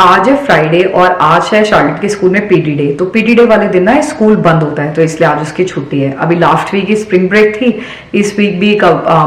आज है फ्राइडे और आज है शार्लेट के स्कूल में पीटी डे। तो पीटी डे वाले दिन ना स्कूल बंद होता है, तो इसलिए आज उसकी छुट्टी है। अभी लास्ट वीक की स्प्रिंग ब्रेक थी, इस वीक भी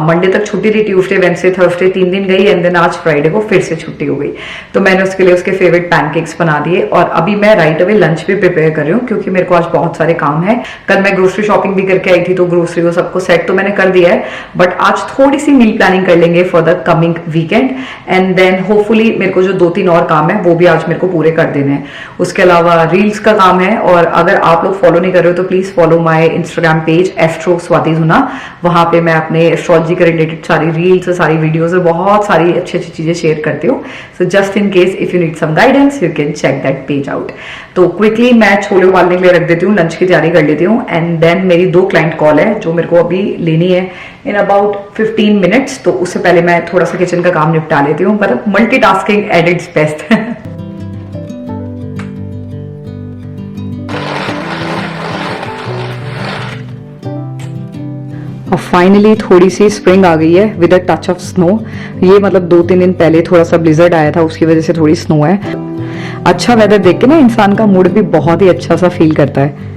मंडे तक छुट्टी थी, ट्यूसडे वेडनेसडे थर्सडे 3 दिन गई एंड देन आज फ्राइडे को फिर से छुट्टी हो गई। तो मैंने उसके लिए उसके फेवरेट पैनकेक्स बना दिए और अभी मैं राइट अवे लंच भी प्रिपेयर कर रही हूँ क्योंकि मेरे को आज बहुत सारे काम है। कल मैं ग्रोसरी शॉपिंग भी करके आई थी तो ग्रोसरी को सबको सेट तो मैंने कर दिया है, बट आज थोड़ी सी मील प्लानिंग कर लेंगे for the coming weekend and then hopefully मेरे को जो 2-3 और काम है वो भी आज मेरे को पूरे कर देने हैं। उसके अलावा रील्स का काम है और अगर आप लोग फॉलो नहीं कर रहे हो तो please follow my Instagram page astro Swati जुना। वहां पे मैं अपने एस्ट्रोलॉजी के रिलेटेड सारी रील्स, सारी वीडियोस और बहुत सारी अच्छी अच्छी चीजें शेयर करती हूँ। So just in case if you need some guidance you can check that page out. तो क्विकली मैं छोले उबालने के लिए रख देती हूँ, लंच की तैयारी कर लेती हूँ एंड देन मेरी 2 क्लाइंट कॉल है जो मेरे को अभी लेनी है इन अबाउट 15 मिनट्स। तो उससे पहले मैं थोड़ा सा किचन का काम निपटा लेती हूँ, मतलब मल्टीटास्किंग एट इट्स बेस्ट। और फाइनली थोड़ी सी स्प्रिंग आ गई है with a touch of snow. ये मतलब 2-3 दिन पहले थोड़ा सा ब्लिजर्ड आया था, उसकी वजह से थोड़ी स्नो है। अच्छा वेदर देख के ना इंसान का मूड भी बहुत ही अच्छा सा फील करता है।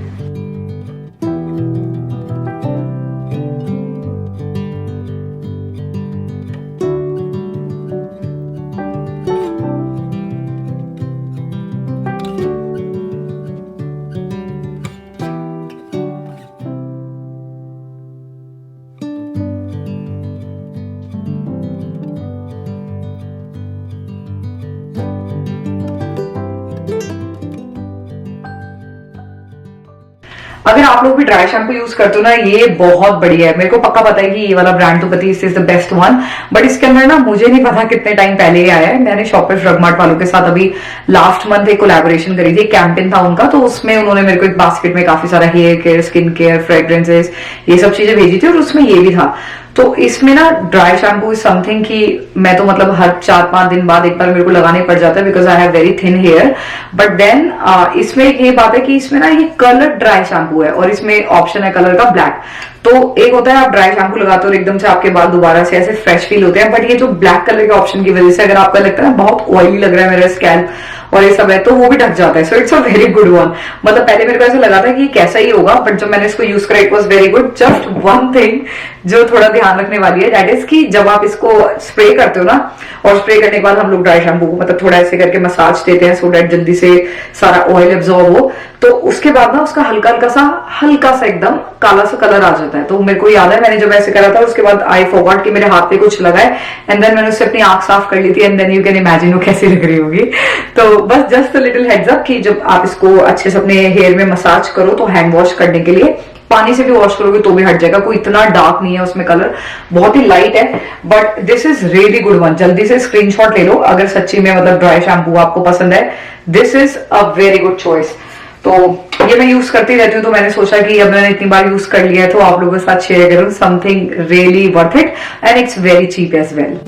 अगर आप लोग भी ड्राई शैम्पू यूज करते हो ना, ये बहुत बढ़िया है। मेरे को पक्का पता है कि ये वाला ब्रांड तो बतीस is the best one, but इसके अंदर ना मुझे नहीं पता कितने टाइम पहले ही आया है। मैंने शॉपर्स ड्रग मार्ट वालों के साथ अभी लास्ट मंथ एक कोलैबोरेशन करी थी, कैंपेन था उनका, तो उसमें उन्होंने मेरे को एक बास्केट में काफी सारा hair care, skin care, fragrances, ये सब चीजें भेजी थी और उसमें ये भी था। तो इसमें ना ड्राई शैम्पू इज समथिंग कि मैं तो मतलब हर 4-5 दिन बाद एक बार मेरे को लगाने पड़ जाता है because I have very thin hair. But then इसमें ये बात है कि इसमें ना ये कलर ड्राई शैम्पू है और इसमें ऑप्शन है कलर का ब्लैक। तो एक होता है आप ड्राई शैम्पू लगाते हो और एकदम से आपके बाल दोबारा से ऐसे फ्रेश फील होते हैं, बट ये जो ब्लैक कलर के ऑप्शन की वजह से अगर आपको लगता है ना बहुत ऑयली लग रहा है मेरा स्कैल्प और ये सब है तो वो भी ढक जाता है। So it's a very good one. मतलब पहले मेरे को ऐसा लगा था कि कैसा ही होगा, बट जब मैंने इसको यूज करा it was very good. Just one thing जो थोड़ा ध्यान रखने वाली है दैट इज कि जब आप इसको स्प्रे करते हो ना, और स्प्रे करने के बाद हम लोग ड्राई शैम्पू को मतलब थोड़ा ऐसे करके मसाज देते हैं सो दैट जल्दी से सारा ऑयल एब्जॉर्ब हो, तो उसके बाद ना उसका हल्का सा एकदम काला सा कलर आ जाता है। तो मेरे को याद है मैंने जब ऐसे करा था उसके बाद आई फॉरगॉट कि मेरे हाथ पे कुछ लगा है एंड देन मैंने उससे अपनी आंख साफ कर ली थी and then you can imagine वो कैसी लग रही होगी। तो बस just a little heads up कि जब आप इसको अच्छे से अपने हेयर में मसाज करो तो हैंड वॉश करने के लिए पानी से भी वॉश करोगे तो भी हट जाएगा। कोई इतना डार्क नहीं है उसमें, कलर बहुत ही लाइट है, but this is really good one. जल्दी से स्क्रीनशॉट ले लो अगर सच्ची में मतलब ड्राई शैम्पू आपको पसंद है। This is a very good choice. तो ये मैं यूज करती रहती हूँ, तो मैंने सोचा कि अब मैंने इतनी बार यूज कर लिया है तो आप लोगों के साथ शेयर करूँ something really worth it and it's very cheap as well.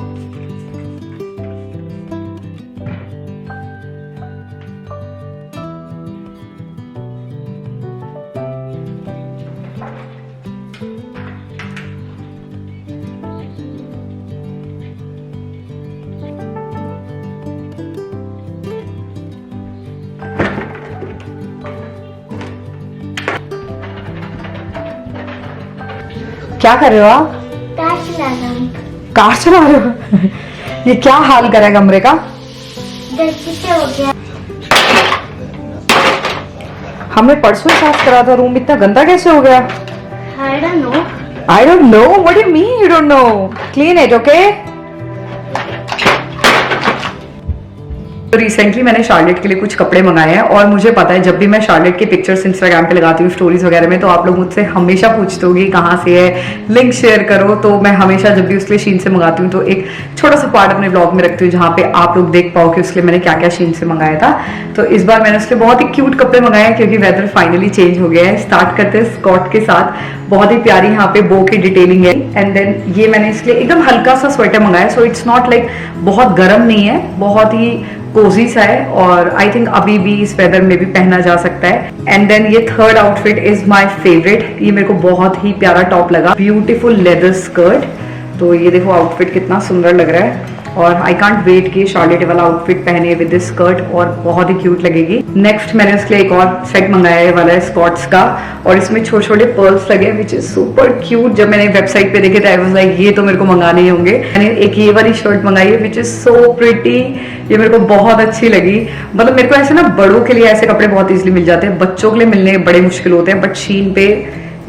क्या कर रहे हो आप? कार चला रहा हूँ। कार चला रहे हो? ये क्या हाल करा है कमरे का? गलती से हो गया। हमने परसों साफ करा था रूम, इतना गंदा कैसे हो गया? I don't know. I don't know. What do you mean you don't know? Clean it, okay? तो रिसेंटली मैंने शार्लेट के लिए कुछ कपड़े मंगाए हैं और मुझे पता है जब भी मैं शार्लेट की पिक्चर्स इंस्टाग्राम पे लगाती हूँ स्टोरीज वगैरह में, तो आप लोग मुझसे हमेशा पूछते होगे कहाँ से है, लिंक शेयर करो। तो मैं हमेशा जब भी उसके लिए शीन से मंगाती हूँ तो एक छोटा सा पार्ट अपने ब्लॉग में रखती हूँ जहाँ पे आप लोग देख पाओ कि उसके लिए मैंने क्या क्या शीन से मंगाया था। तो इस बार मैंने उसके बहुत ही क्यूट कपड़े मंगाए हैं क्योंकि वेदर फाइनली चेंज हो गया है। स्टार्ट करते हैं स्कॉट के साथ, बहुत ही प्यारी यहाँ पे बो की डिटेलिंग है एंड देन ये मैंने इसलिए एकदम हल्का सा स्वेटर मंगाया। सो इट्स नॉट लाइक बहुत गर्म नहीं है, बहुत ही कोजी सा है और आई थिंक अभी भी इस वेदर में भी पहना जा सकता है। एंड देन ये third outfit is my favourite. ये मेरे को बहुत ही प्यारा टॉप लगा, ब्यूटीफुल लेदर स्कर्ट। तो ये देखो आउटफिट कितना सुंदर लग रहा है और आई कांट वेट कि शार्लेट वाला आउटफिट पहने विद दिस स्कर्ट और बहुत ही क्यूट लगेगी। नेक्स्ट मैंने उसके लिए एक और सेट मंगाया है वाला है स्कॉट्स का, और इसमें छोटे छोटे पर्ल्स लगे विच इज सुपर क्यूट। जब मैंने वेबसाइट पे देखे थे आई वाज लाइक ये तो मेरे को मंगाने ही होंगे। मैंने एक ये वाली शर्ट मंगाई है विच इज सो प्रिटी, ये मेरे को बहुत अच्छी लगी। मतलब मेरे को ऐसे ना बड़ों के लिए ऐसे कपड़े बहुत इजीली मिल जाते हैं, बच्चों के लिए मिलने बड़े मुश्किल होते हैं, बट शीन पे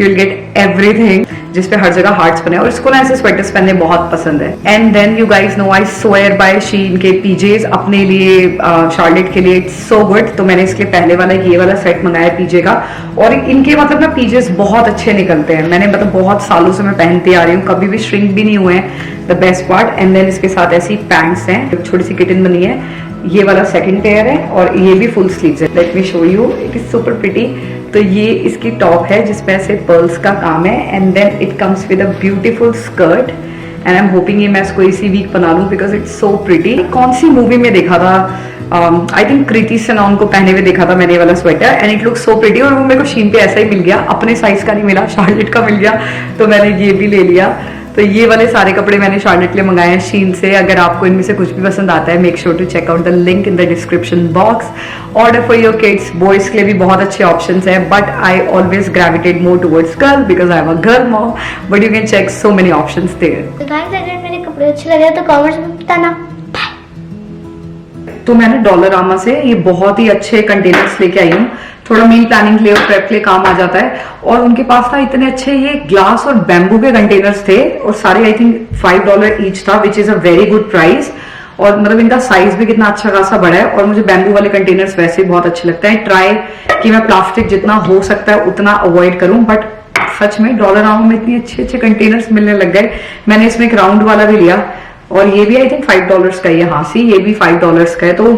यू विल गेट एवरीथिंग, जिसपे हर जगह हार्ट्स बने, और इसको ना ऐसे स्वेटर्स पहनने बहुत पसंद है। And then you guys know I swear by Shein के पीजेस अपने लिए, शार्लेट के लिए इट्स सो गुड। तो मैंने इसके पहले वाला ये वाला सेट मंगाया पीजे का, और इनके मतलब ना पीजेस बहुत अच्छे निकलते हैं। मैंने मतलब बहुत सालों से मैं पहनती आ रही हूँ, कभी भी श्रिंक भी नहीं हुए हैं, the best part. And then इसके साथ ऐसी पैंट्स हैं, छोटी सी किटन बनी है, ये वाला सेकंड पेयर है, और ये भी फुल स्लीव्स है। Let me show you, it is super pretty. तो ये इसकी टॉप है जिसमें ऐसे पर्ल्स का काम है, and then it comes with a beautiful skirt, and I am hoping ये मैं इसको इसी वीक बना लूं बिकॉज इट्स सो प्रिटी। कौन सी मूवी में देखा था, आई थिंक कृति सेनन को पहने हुए देखा था मैंने ये वाला sweater, and it look so pretty. और वो मेरे को शीन पे ऐसा ही मिल गया, अपने साइज का नहीं मिला, शार्लेट का मिल गया, तो मैंने ये भी ले लिया। तो ये वाले सारे कपड़े मैंने शार्लेट के लिए मंगाए हैं शीन से। अगर आपको इनमें से कुछ भी पसंद आता है, make sure to check out the link in the description box. Order for your kids, boys के लिए भी बहुत अच्छे ऑप्शंस हैं, but I always gravitate more towards girl because I am a girl mom, but you can check so many options there. तो guys अगर मेरे कपड़े अच्छे लगे तो कमेंट्स में बताना। तो मैंने डॉलरामा से ये बहुत ही अच्छे कंटेनर्स लेके आई हूँ, थोड़ा मील प्लानिंग के लिए और प्रेप के लिए काम आ जाता है। और उनके पास ना इतने अच्छे ये ग्लास और बैम्बू के कंटेनर्स थे, और सारे आई थिंक $5 ईच था, which is a very good price. और मतलब इनका साइज भी कितना अच्छा खासा बड़ा है, और मुझे बैम्बू वाले कंटेनर्स वैसे ही बहुत अच्छे लगते हैं। ट्राई कि मैं प्लास्टिक जितना हो सकता है उतना अवॉइड करूं, बट सच में डॉलरामा में इतने अच्छे अच्छे कंटेनर्स मिलने लग गए। मैंने इसमें एक राउंड वाला भी लिया, और ये भी आई थिंक $5 का ही है। हाँ सी, ये भी $5 का है, तो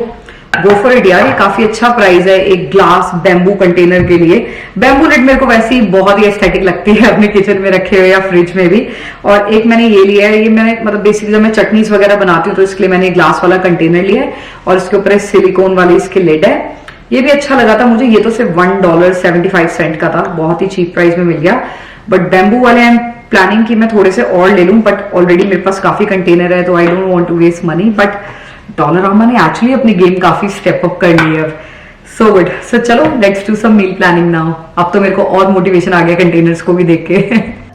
गो फॉर इट यार, ये काफी अच्छा प्राइस है एक ग्लास बैम्बू कंटेनर के लिए। बैम्बू लिड मेरे को वैसे ही बहुत ही एस्थेटिक लगती है अपने किचन में रखे हुए या फ्रिज में भी। और एक मैंने ये लिया है, ये मैंने मतलब बेसिकली जब मैं चटनीज वगैरह बनाती हूँ तो इसके लिए मैंने ग्लास वाला कंटेनर लिया है, और इसके ऊपर सिलिकॉन वाली इसकी लिड है। ये भी अच्छा लगा था मुझे, ये तो सिर्फ $1.75 का था, बहुत ही चीप प्राइस में मिल गया। बट बैम्बू वाले आई एम प्लानिंग कि मैं थोड़े से और ले लूं, बट ऑलरेडी मेरे पास काफी कंटेनर है, तो I don't want to waste money. But Dollarama ने एक्चुअली अपनी गेम काफी स्टेप अप कर ली है, सो गुड। सो चलो let's do some meal planning now. अब तो मेरे को और मोटिवेशन आ गया कंटेनर्स को भी देख के।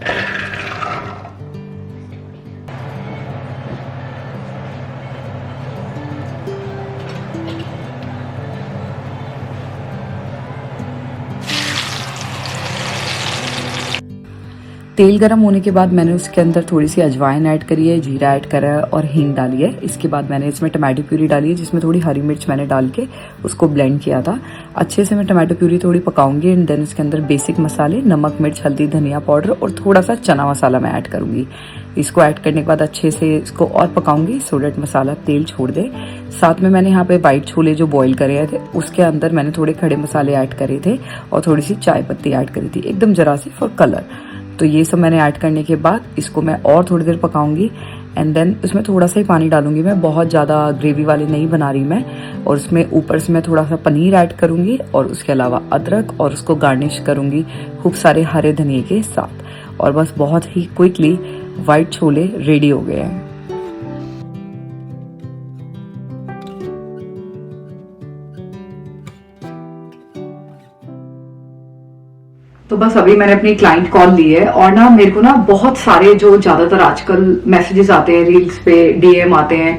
तेल गर्म होने के बाद मैंने उसके अंदर थोड़ी सी अजवाइन ऐड करी है, जीरा ऐड करा है और हींग डाली है। इसके बाद मैंने इसमें टमाटो प्यूरी डाली है, जिसमें थोड़ी हरी मिर्च मैंने डाल के उसको ब्लेंड किया था। अच्छे से मैं टमाटो प्यूरी थोड़ी पकाऊंगी, एंड देन इसके अंदर बेसिक मसाले नमक, मिर्च, हल्दी, धनिया पाउडर और थोड़ा सा चना मसाला मैं ऐड करूंगी। इसको ऐड करने के बाद अच्छे से इसको और पकाऊंगी सो डेट मसाला तेल छोड़ दे। साथ में मैंने यहाँ पे व्हाइट छोले जो बॉईल करे थे उसके अंदर मैंने थोड़े खड़े मसाले ऐड करे थे, और थोड़ी सी चाय पत्ती ऐड करी थी, एकदम जरा सी फॉर कलर। तो ये सब मैंने ऐड करने के बाद इसको मैं और थोड़ी देर पकाऊंगी, एंड देन उसमें थोड़ा सा ही पानी डालूंगी मैं, बहुत ज़्यादा ग्रेवी वाले नहीं बना रही मैं। और उसमें ऊपर से मैं थोड़ा सा पनीर ऐड करूंगी, और उसके अलावा अदरक, और उसको गार्निश करूंगी खूब सारे हरे धनिए के साथ। और बस बहुत ही क्विकली व्हाइट छोले रेडी हो गए हैं। तो बस अभी मैंने अपनी क्लाइंट कॉल ली है, और ना मेरे को ना बहुत सारे जो ज्यादातर आजकल मैसेजेस आते हैं रील्स पे, डीएम आते हैं,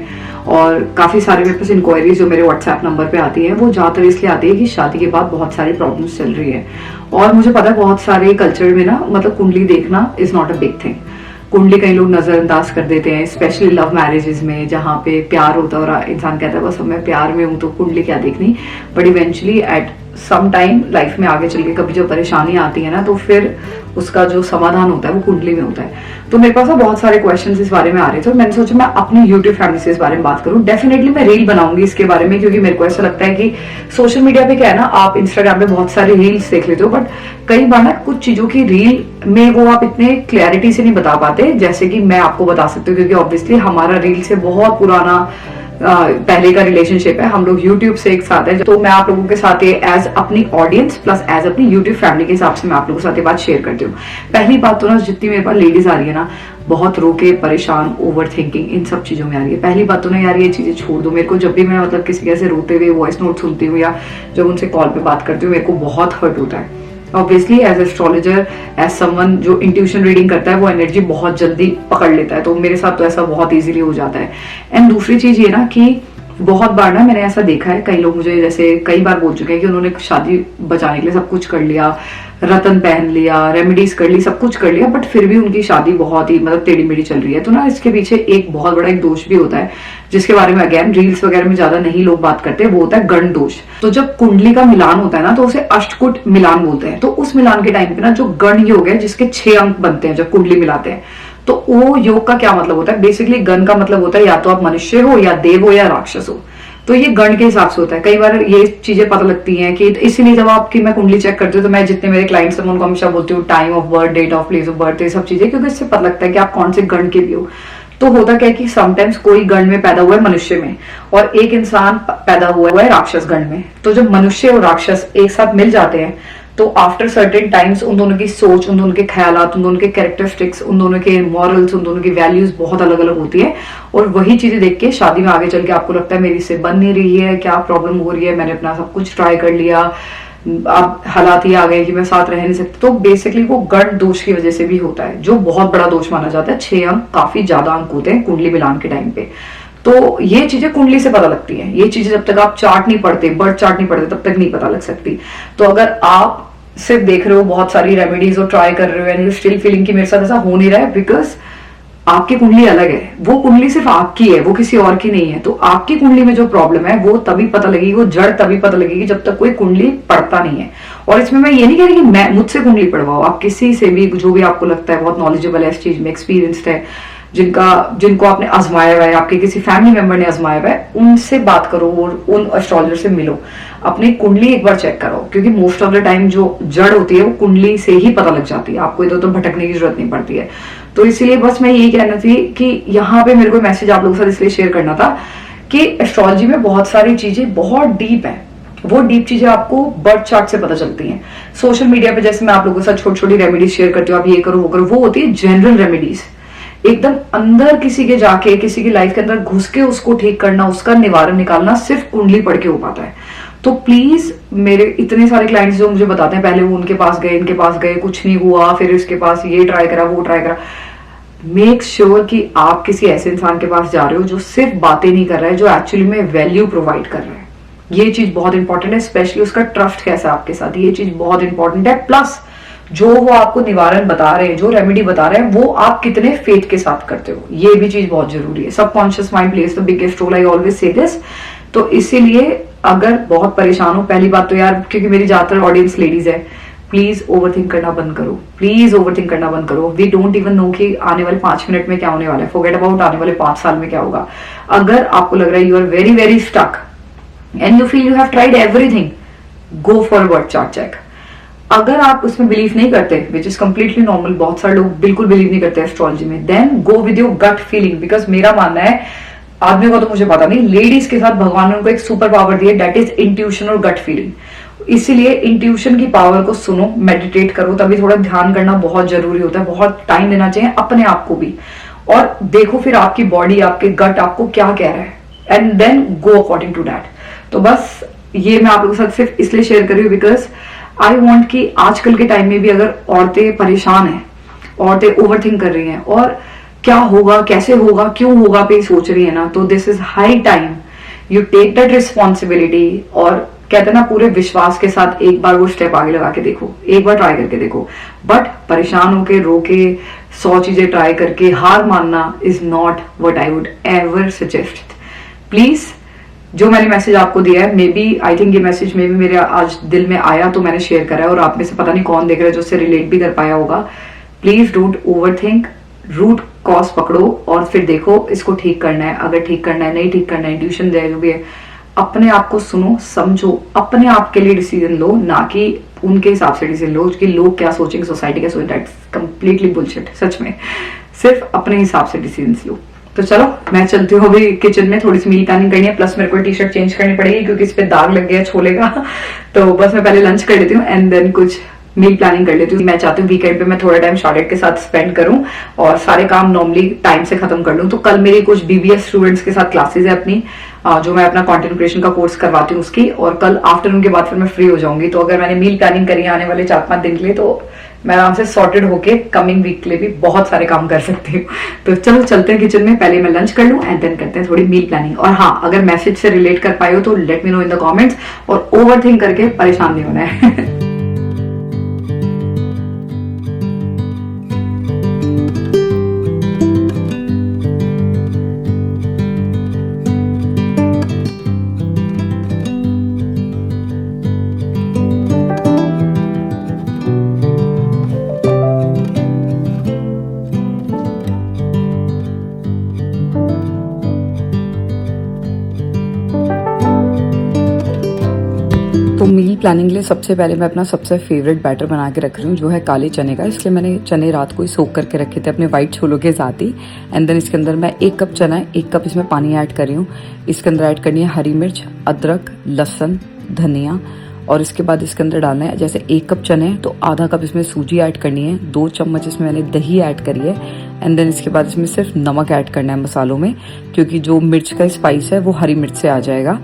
और काफी सारे मेरे पास इंक्वायरीज जो मेरे व्हाट्सएप नंबर पे आती है, वो ज्यादातर इसलिए आती है कि शादी के बाद बहुत सारी प्रॉब्लम्स चल रही है। और मुझे पता है बहुत सारे कल्चर में ना मतलब कुंडली देखना is not a big thing. कुंडली कई लोग नजरअंदाज कर देते हैं, स्पेशली लव मैरिजेस में जहाँ पे प्यार होता है और इंसान कहता है बस अब मैं प्यार में हूँ तो कुंडली क्या देखनी। But eventually at some time life में आगे चल के कभी जो परेशानी आती है ना, तो फिर उसका जो समाधान होता है वो कुंडली में होता है। तो मेरे पास बहुत सारे क्वेश्चंस इस बारे में आ रहे थे, और मैंने सोचा मैं अपनी यूट्यूब फैमिली से इस बारे में बात करूं। डेफिनेटली मैं रील बनाऊंगी इसके बारे में, क्योंकि मेरे को ऐसा लगता है कि सोशल मीडिया पे क्या है ना, आप इंस्टाग्राम पे बहुत सारे रील्स देख लेते हो, बट कई बार ना कुछ चीजों की रील में वो आप इतने क्लैरिटी से नहीं बता पाते जैसे कि मैं आपको बता सकती हूँ, क्योंकि ऑब्वियसली हमारा रील से बहुत पुराना पहले का रिलेशनशिप है, हम लोग यूट्यूब से एक साथ है। तो मैं आप लोगों के साथ ये एज अपनी ऑडियंस प्लस एज अपनी यूट्यूब फैमिली के हिसाब से मैं आप लोगों के साथ ये बात शेयर करती हूँ। पहली बात तो ना, जितनी मेरे पास लेडीज आ रही है ना, बहुत रोके, परेशान, ओवर थिंकिंग, इन सब चीजों में आ रही है। पहली बात तो ना यार, ये चीजें छोड़ दो। मेरे को जब भी मैं मतलब किसी कैसे रोते हुए वॉइस नोट सुनती हूँ या जब उनसे कॉल पे बात करती हूँ, मेरे को बहुत हर्ट होता है। Obviously as astrologer, as someone जो इंट्यूशन रीडिंग करता है, वो एनर्जी बहुत जल्दी पकड़ लेता है, तो मेरे साथ तो ऐसा बहुत इजीली हो जाता है। एंड दूसरी चीज ये ना कि बहुत बार ना मैंने ऐसा देखा है, कई लोग मुझे जैसे कई बार बोल चुके हैं कि उन्होंने शादी बचाने के लिए सब कुछ कर लिया, रतन पहन लिया, रेमेडीज कर ली, सब कुछ कर लिया, बट फिर भी उनकी शादी बहुत ही मतलब टेढ़ी मेढ़ी चल रही है। तो ना इसके पीछे एक बहुत बड़ा एक दोष भी होता है, जिसके बारे में अगेन रील्स वगैरह में ज्यादा नहीं लोग बात करते, वो होता है गण दोष। तो जब कुंडली का मिलान होता है ना, तो उसे अष्टकुट मिलान बोलते हैं। तो उस मिलान के टाइम पे ना जो गण योग है, जिसके 6 अंक बनते हैं जब कुंडली मिलाते हैं, तो वो योग का क्या मतलब होता है? बेसिकली गण का मतलब होता है या तो आप मनुष्य हो, या देव हो, या राक्षस हो। तो ये गण के हिसाब से होता है। कई बार ये चीजें पता लगती हैं कि इसीलिए जब आपकी मैं कुंडली चेक करती हूँ, तो मैं जितने मेरे क्लाइंट्स हैं उनको हमेशा बोलती हूँ time of birth, date of place of birth, ये सब चीजें, क्योंकि इससे पता लगता है कि आप कौन से गण के भी हो। तो होता क्या है कि समटाइम्स कोई गण में पैदा हुआ है मनुष्य में, और एक इंसान पैदा हुआ है राक्षस गण में। तो जब मनुष्य और राक्षस एक साथ मिल जाते हैं, तो आफ्टर सर्टेन टाइम्स उन दोनों की सोच, उन दोनों के ख्यालात, उन दोनों के कैरेक्टरिस्टिक्स, उन दोनों के मॉरल्स, उन दोनों की वैल्यूज बहुत अलग अलग होती है। और वही चीजें देख के शादी में आगे चल के आपको लगता है मेरी से बन नहीं रही है, क्या प्रॉब्लम हो रही है, मैंने अपना सब कुछ ट्राई कर लिया, अब हालात ही आ गए कि मैं साथ रह नहीं सकती। तो बेसिकली वो गण दोष की वजह से भी होता है, जो बहुत बड़ा दोष माना जाता है। 6 अंक काफी ज्यादा अंक होते हैं कुंडली मिलान के टाइम पे। तो ये चीजें कुंडली से पता लगती हैं। ये चीजें जब तक आप चार्ट नहीं पढ़ते, बर्थ चार्ट नहीं पढ़ते, तब तक नहीं पता लग सकती। तो अगर आप सिर्फ देख रहे हो बहुत सारी रेमेडीज और ट्राई कर रहे हो, एंड यू स्टिल फीलिंग कि मेरे साथ ऐसा हो नहीं रहा है, बिकॉज आपकी कुंडली अलग है। वो कुंडली सिर्फ आपकी है, वो किसी और की नहीं है। तो आपकी कुंडली में जो प्रॉब्लम है, वो तभी पता लगेगी, वो जड़ तभी पता लगेगी जब तक कोई कुंडली पढ़ता नहीं है। और इसमें मैं ये नहीं कह रही कि मैं मुझसे कुंडली पढ़वाओ, आप किसी से भी, जो भी आपको लगता है बहुत नॉलेजेबल है इस चीज में, एक्सपीरियंस्ड है, जिनको आपने आजमाया हुआ है, आपके किसी फैमिली मेंबर ने आजमाया हुआ है, उनसे बात करो और उन एस्ट्रोलॉजर से मिलो, अपनी कुंडली एक बार चेक करो। क्योंकि मोस्ट ऑफ द टाइम जो जड़ होती है वो कुंडली से ही पता लग जाती है, आपको इधर तो भटकने की जरूरत नहीं पड़ती है। तो इसीलिए बस मैं यही कहना थी कि यहाँ पे मेरे को मैसेज आप लोगों के साथ इसलिए शेयर करना था कि एस्ट्रोलॉजी में बहुत सारी चीजें बहुत डीप है। वो डीप चीजें आपको बर्थ चार्ट से पता चलती हैं। सोशल मीडिया पे जैसे मैं आप लोगों के साथ छोटी छोटी रेमेडीज शेयर करती हूँ, आप ये करो वो करो, वो होती है जनरल रेमेडीज। एकदम अंदर किसी के जाके, किसी की लाइफ के अंदर घुस के उसको ठीक करना, उसका निवारण निकालना सिर्फ कुंडली पढ़ के हो पाता है। तो प्लीज, मेरे इतने सारे क्लाइंट्स जो मुझे बताते हैं, पहले वो उनके पास गए, इनके पास गए, कुछ नहीं हुआ, फिर इसके पास ये ट्राई करा, वो ट्राई करा। मेक श्योर कि आप किसी ऐसे इंसान के पास जा रहे हो जो सिर्फ बातें नहीं कर रहा है, जो एक्चुअली में वैल्यू प्रोवाइड कर रहा है। ये चीज बहुत इंपॉर्टेंट है, स्पेशली उसका ट्रस्ट कैसा है आपके साथ, ये चीज बहुत इंपॉर्टेंट है। प्लस जो वो आपको निवारण बता रहे हैं, जो रेमेडी बता रहे हैं, वो आप कितने फेथ के साथ करते हो, ये भी चीज बहुत जरूरी है। Subconscious mind plays the biggest role, I always say this. तो इसीलिए अगर बहुत परेशान हो, पहली बात तो यार, क्योंकि मेरी ज्यादातर ऑडियंस लेडीज है, प्लीज ओवरथिंक करना बंद करो, प्लीज ओवरथिंक करना बंद करो। वी डोंट इवन नो कि आने वाले 5 मिनट में क्या होने वाला है, फॉरगेट अबाउट आने वाले 5 साल में क्या होगा। अगर आपको लग रहा है you are very very stuck and you feel you have tried everything, go for birth chart check. अगर आप उसमें बिलीव नहीं करते, विच इज कंप्लीटली नॉर्मल, बहुत सारे लोग बिल्कुल बिलीव नहीं करते एस्ट्रोलॉजी में, then go with your gut feeling. Because मेरा मानना है, आदमी को तो मुझे पता नहीं, लेडीज के साथ भगवान ने उनको एक सुपर पावर दी है, दैट इज इंट्यूशन और गट फीलिंग। इसीलिए इंट्यूशन की पावर को सुनो, मेडिटेट करो, तभी थोड़ा ध्यान करना बहुत जरूरी होता है, बहुत टाइम देना चाहिए अपने आप को भी। और देखो फिर आपकी बॉडी, आपके गट आपको क्या कह रहा है, and then go according to that. तो बस ये मैं आप लोगों के साथ सिर्फ इसलिए शेयर कर रही हूँ बिकॉज आई वॉन्ट कि आजकल के टाइम में भी अगर औरतें परेशान हैं, औरतें ओवरथिंक कर रही हैं और क्या होगा, कैसे होगा, क्यों होगा पे सोच रही है ना, तो this is high time you take that responsibility. और कहते हैं ना, पूरे विश्वास के साथ एक बार वो स्टेप आगे लगा के देखो, एक बार ट्राई करके देखो। बट परेशान होके, रोके, 100 चीजें ट्राई करके हार मानना is not what I would ever suggest. Please, जो मैंने मैसेज आपको दिया है, मे बी आई थिंक ये मैसेज मे बी मेरे आज दिल में आया तो मैंने शेयर करा है, और आप में से पता नहीं कौन देख रहा है जो उससे रिलेट भी कर पाया होगा। Please don't overthink, root cause पकड़ो और फिर देखो इसको ठीक करना है, अगर ठीक करना है, नहीं ठीक करना है, ट्यूशन दे जो भी है, अपने आप को सुनो, समझो, अपने आप के लिए डिसीजन लो, ना कि उनके हिसाब से डिसीजन लो कि लोग क्या सोचेंगे, सोसाइटी क्या सोचेंगे। दैट्स कंप्लीटली बुलशिट, सच में। सिर्फ अपने हिसाब से डिसीजन लो। तो चलो मैं चलती हूँ अभी किचन में, थोड़ी सी मील प्लानिंग करनी है, प्लस मेरे को टी शर्ट चेंज करनी पड़ेगी क्योंकि इस पे दाग लग गया छोले का। तो बस मैं पहले लंच कर लेती हूँ एंड देन कुछ मील प्लानिंग कर लेती हूँ। मैं चाहती हूँ वीकेंड पे मैं थोड़ा टाइम शार्लेट के साथ स्पेंड करूँ और सारे काम नॉर्मली टाइम से खत्म कर लूँ। तो कल मेरी कुछ BBS स्टूडेंट्स के साथ क्लासेस है अपनी, जो मैं अपना कंटेंट क्रिएशन का कोर्स करवाती हूँ उसकी, और कल आफ्टरनून के बाद फिर मैं फ्री हो जाऊंगी। तो अगर मैंने मील प्लानिंग करी आने वाले 4-5 दिन के लिए, तो मैं आराम से सॉर्टेड होके कमिंग वीक के लिए भी बहुत सारे काम कर सकती हूँ। तो चलो चलते हैं किचन में, पहले मैं लंच कर लूँ एंड देन करते हैं थोड़ी मील प्लानिंग। और हाँ, अगर मैसेज से रिलेट कर पाए हो तो let me know in the comments, और ओवरथिंक करके परेशान नहीं होना है। तो मील प्लानिंग के लिए सबसे पहले मैं अपना सबसे फेवरेट बैटर बना के रख रही हूँ, जो है काले चने का। इसलिए मैंने चने रात को ही सोक करके रखे थे अपने वाइट छोलों के साथ ही। एंड देन इसके अंदर मैं 1 कप चना है, 1 कप इसमें पानी ऐड कर रही हूँ। इसके अंदर ऐड करनी है हरी मिर्च, अदरक, लहसुन, धनिया, और इसके बाद इसके अंदर डालना है, जैसे 1 कप चने हैं तो आधा कप इसमें सूजी ऐड करनी है, 2 चम्मच इसमें मैंने दही ऐड करी है। एंड देन इसके बाद इसमें सिर्फ नमक ऐड करना है मसालों में, क्योंकि जो मिर्च का स्पाइस है वो हरी मिर्च से आ जाएगा।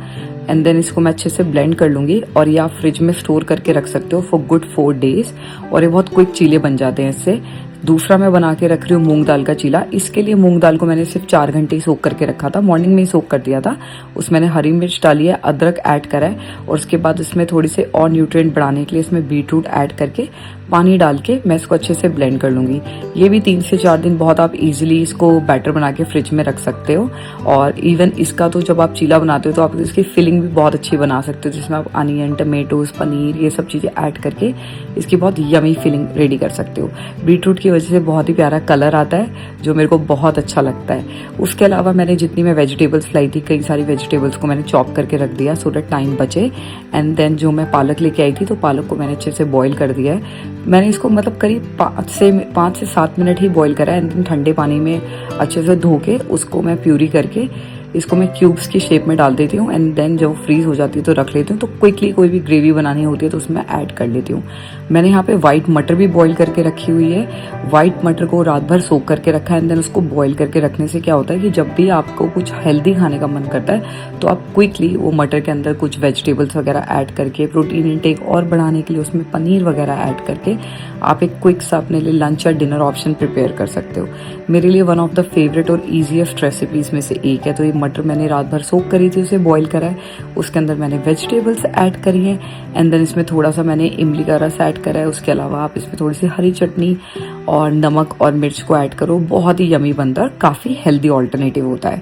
एंड देन इसको मैं अच्छे से ब्लेंड कर लूंगी, और ये आप फ्रिज में स्टोर करके रख सकते हो फॉर गुड 4 डेज, और ये बहुत क्विक चीले बन जाते हैं इससे। दूसरा मैं बना के रख रही हूँ मूंग दाल का चीला। इसके लिए मूंग दाल को मैंने सिर्फ 4 घंटे ही सोक करके रखा था, मॉर्निंग में ही सोक कर दिया था। उसमें मैंने हरी मिर्च डाली है, अदरक ऐड करा है, और उसके बाद इसमें थोड़ी से और न्यूट्रिएंट बढ़ाने के लिए इसमें बीटरूट ऐड करके पानी डाल के मैं इसको अच्छे से ब्लेंड कर लूंगी। ये भी 3 से 4 दिन बहुत आप इजीली इसको बैटर बना के फ्रिज में रख सकते हो। और इवन इसका तो जब आप चीला बनाते हो तो आप इसकी फिलिंग भी बहुत अच्छी बना सकते हो, जिसमें आप अनियन, टमेटोज, पनीर, ये सब चीजें ऐड करके इसकी बहुत यमी फिलिंग रेडी कर सकते हो। बीटरूट की वजह से बहुत ही प्यारा कलर आता है, जो मेरे को बहुत अच्छा लगता है। उसके अलावा मैंने जितनी मैं वेजिटेबल्स लाई थी, कई सारी वेजिटेबल्स को मैंने चॉप करके रख दिया सो दैट टाइम बचे। एंड देन जो मैं पालक लेके आई थी, तो पालक को मैंने अच्छे से बॉईल कर दिया है। मैंने इसको मतलब करीब 5 से 7 मिनट ही बॉईल करा है। एंड देन ठंडे पानी में अच्छे से धो के उसको मैं प्यूरी करके इसको मैं क्यूब्स की शेप में डाल देती हूँ। एंड देन जब फ्रीज हो जाती है तो रख लेती हूँ। तो क्विकली कोई भी ग्रेवी बनानी होती है तो उसमें ऐड कर लेती हूँ। मैंने यहाँ पे व्हाइट मटर भी बॉईल करके रखी हुई है। व्हाइट मटर को रात भर सोक करके रखा है। एंड देन उसको बॉईल करके रखने से क्या होता है कि जब भी आपको कुछ हेल्दी खाने का मन करता है तो आप क्विकली वो मटर के अंदर कुछ वेजिटेबल्स वगैरह ऐड करके, प्रोटीन इंटेक और बढ़ाने के लिए उसमें पनीर वगैरह ऐड करके आप एक क्विक सा अपने लिए लंच या डिनर ऑप्शन प्रिपेयर कर सकते हो। मेरे लिए वन ऑफ द फेवरेट और ईजीएस्ट रेसिपीज में से एक है। तो ये मटर मैंने रात भर सोक करी थी, उसे बॉईल करा है, उसके अंदर मैंने वेजिटेबल्स ऐड करी है। एंड देन इसमें थोड़ा सा मैंने इमली का रस ऐड करा है। उसके अलावा आप इसमें थोड़ी सी हरी चटनी और नमक और मिर्च को ऐड करो, बहुत ही यमी बनता है, काफी हेल्दी ऑल्टरनेटिव होता है।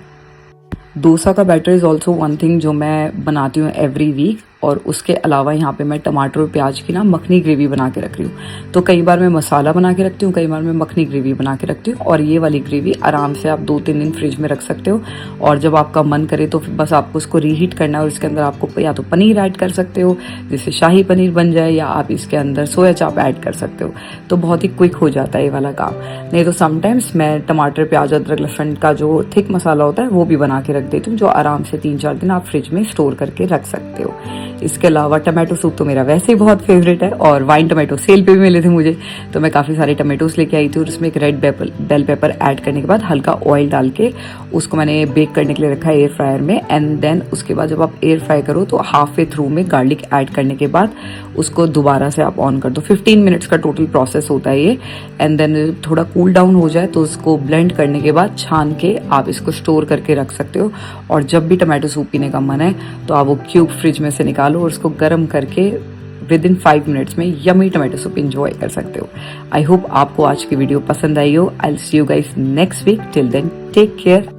डोसा का batter is also one thing जो मैं बनाती हूँ एवरी वीक। और उसके अलावा यहाँ पे मैं टमाटर और प्याज की ना मखनी ग्रेवी बना के रख रही हूँ। तो कई बार मैं मसाला बना के रखती हूँ, कई बार मैं मखनी ग्रेवी बना के रखती हूँ। और ये वाली ग्रेवी आराम से आप 2-3 दिन फ्रिज में रख सकते हो। और जब आपका मन करे तो बस आपको उसको रीहीट करना है, और इसके अंदर आपको या तो पनीर ऐड कर सकते हो जिससे शाही पनीर बन जाए, या आप इसके अंदर सोया चाप ऐड कर सकते हो। तो बहुत ही क्विक हो जाता है ये वाला काम। नहीं तो समटाइम्स मैं टमाटर, प्याज, अदरक, लहसुन का जो थिक मसाला होता है वो भी बना के रख देती हूँ, जो आराम से 3-4 दिन आप फ्रिज में स्टोर करके रख सकते हो। इसके अलावा टमाटो सूप तो मेरा वैसे ही बहुत फेवरेट है, और वाइन टमाटो सेल पे भी मिले थे मुझे, तो मैं काफ़ी सारे टमाटोस लेके आई थी। और उसमें एक रेड बेल पेपर ऐड करने के बाद हल्का ऑयल डाल के उसको मैंने बेक करने के लिए रखा है एयर फ्रायर में। एंड देन उसके बाद जब आप एयर फ्राई करो तो हाफ वे थ्रू में गार्लिक ऐड करने के बाद उसको दोबारा से आप ऑन कर दो। 15 मिनट्स का टोटल प्रोसेस होता है ये। एंड देन थोड़ा कूल डाउन हो जाए तो उसको ब्लेंड करने के बाद छान के आप इसको स्टोर करके रख सकते हो। और जब भी टमाटो सूप पीने का मन है तो आप वो क्यूब फ्रिज में से निकालो और उसको गर्म करके विद इन 5 मिनट्स में यमी टमाटो सूप एंजॉय कर सकते हो। आई होप आपको आज की वीडियो पसंद आई हो। I will see you guys next week. Till then take care.